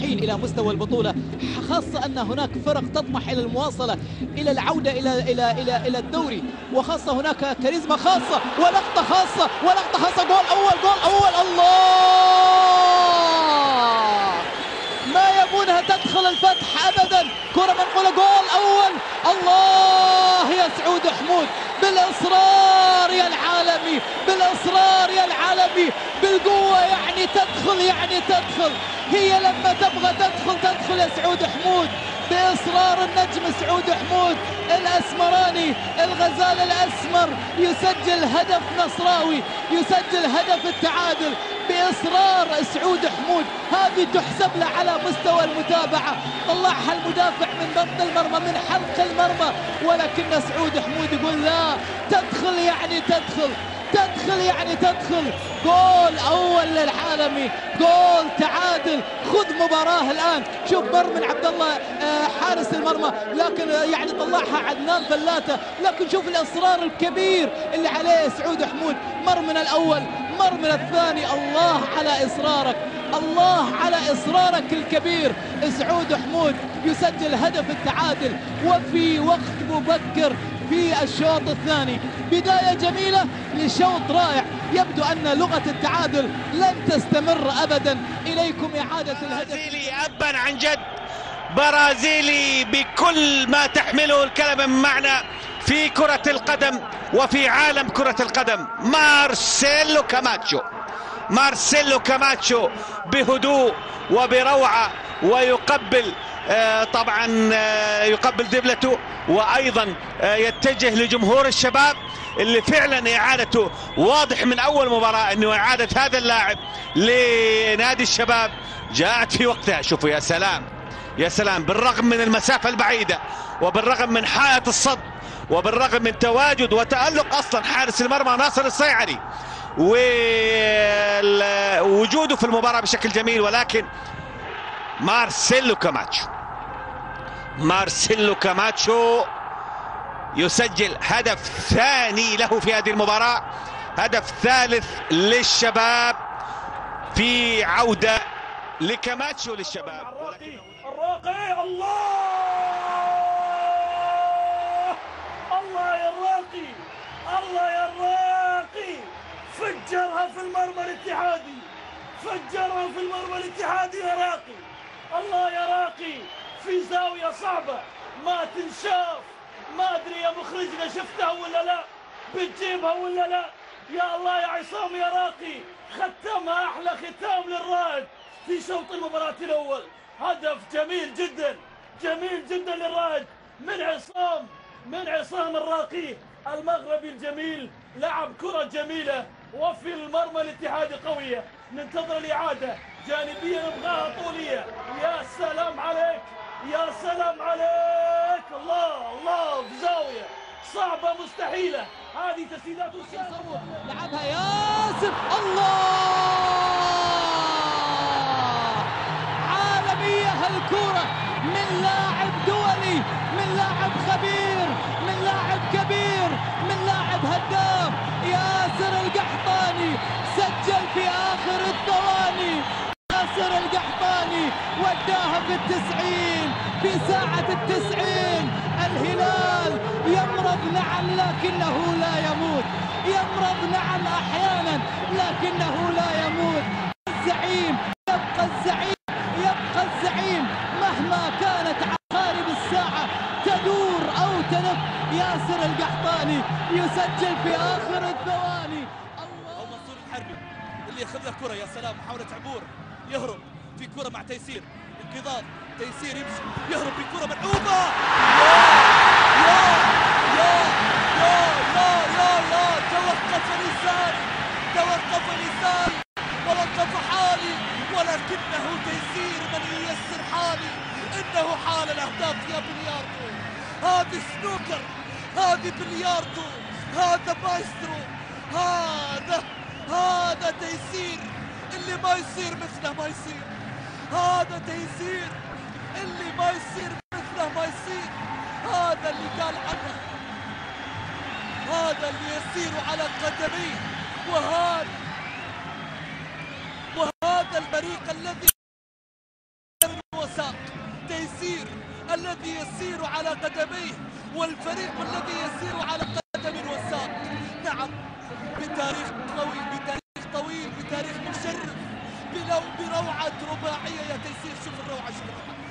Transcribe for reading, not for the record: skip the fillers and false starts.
الطموحين إلى مستوى البطولة، خاصة أن هناك فرق تطمح إلى المواصلة، إلى العودة إلى الدوري، وخاصة هناك كاريزما خاصة ولقطة خاصة جول أول الله، ما يبونها تدخل الفتح أبدا، كرة منقولة جول أول الله يا سعود حمود، بالإصرار يا العالمي، بالإصرار يا العالمي، بالقوة يعني تدخل، هي لما تبغى تدخل يا سعود حمود، بإصرار النجم سعود حمود الأسمراني، الغزال الأسمر يسجل هدف نصراوي، يسجل هدف التعادل بإصرار سعود حمود، هذه تحسب له على مستوى المتابعة، طلعها المدافع من بطن المرمى من حلق المرمى، ولكن سعود حمود يقول لا، تدخل يعني تدخل، جول أول للعالمي، جول تعادل، خذ مباراة الآن، شوف مر من عبد الله حارس المرمى، لكن يعني طلعها عدنان فلاتة، لكن شوف الإصرار الكبير اللي عليه سعود حمود، مر من الأول، مر من الثاني، الله على إصرارك الكبير، سعود حمود يسجل هدف التعادل وفي وقت مبكر في الشوط الثاني، بداية جميلة لشوط رائع، يبدو أن لغة التعادل لن تستمر أبدا. إليكم إعادة الهدف. برازيلي أبا عن جد، برازيلي بكل ما تحمله الكلمة من معنى في كرة القدم وفي عالم كرة القدم، مارسيلو كاماتشو بهدوء وبروعة، ويقبل طبعا يقبل دبلته، وأيضا يتجه لجمهور الشباب اللي فعلا إعادته واضح من أول مباراة أنه إعادة هذا اللاعب لنادي الشباب جاءت في وقتها. شوفوا يا سلام بالرغم من المسافة البعيدة، وبالرغم من حائط الصد، وبالرغم من تواجد وتألق أصلا حارس المرمى ناصر الصيعري ووجوده في المباراة بشكل جميل، ولكن مارسيلو كاماتشو يسجل هدف ثاني له في هذه المباراة، هدف ثالث للشباب في عودة لكاماتشو للشباب. الراقي الله يا الراقي، فجرها في المرمى الاتحادي، يا راقي، الله يا راقي، في زاوية صعبة ما تنشاف، ما ادري يا مخرجنا شفتها ولا لا، بتجيبها ولا لا، يا الله يا عصام يا راقي، ختمها احلى ختام للرائد في شوط المباراة الاول، هدف جميل جدا للرائد من عصام الراقي المغربي الجميل، لعب كرة جميلة وفي المرمى الاتحادي قوية، ننتظر الإعادة جانبية نبغاها طولية، يا سلام عليك، الله في زاوية صعبة مستحيلة، هذه تسديدات يصور لعبها ياسر، الله، عالمية هالكرة من لاعب دولي، من لاعب خبير، من لاعب كبير، من لاعب هداف، ياسر القحطاني سجل في آخر الثواني، ياسر القحطاني وداها في 90 في ساعة 90، الهلال يمرض نعم لكنه لا يموت، يمرض نعم أحيانا لكنه لا يموت، الزعيم يبقى الزعيم مهما كانت عقارب الساعة تدور أو تلف، ياسر القحطاني يسجل في آخر الثواني. أو منصور الحربي اللي ياخذ له كرة، يا سلام، محاولة عبور، يهرب في كرة مع تيسير، انقضاض، تيسير يمشي يهرب بكرة ملعوبة، توقف لساني ولطف حالي، ولكنه تيسير من ييسر حالي، انه حال الاهداف يا بلياردو، هذه سنوكر، هذه بلياردو، هذا مايسترو، هذا تيسير اللي ما يصير مثله ما يصير، هذا تيسير اللي ما يصير مثله ما يصير، هذا اللي قال عنه، هذا اللي يسير على قدميه، وهذا البريق الذي والساق. تيسير الذي يسير على قدميه والفريق الذي يسير على قدم وساق. نعم، بتاريخ طويل، بتاريخ مشرف، بروعة رباعية يا تيسير. شوف الروعة، شوف الروعة.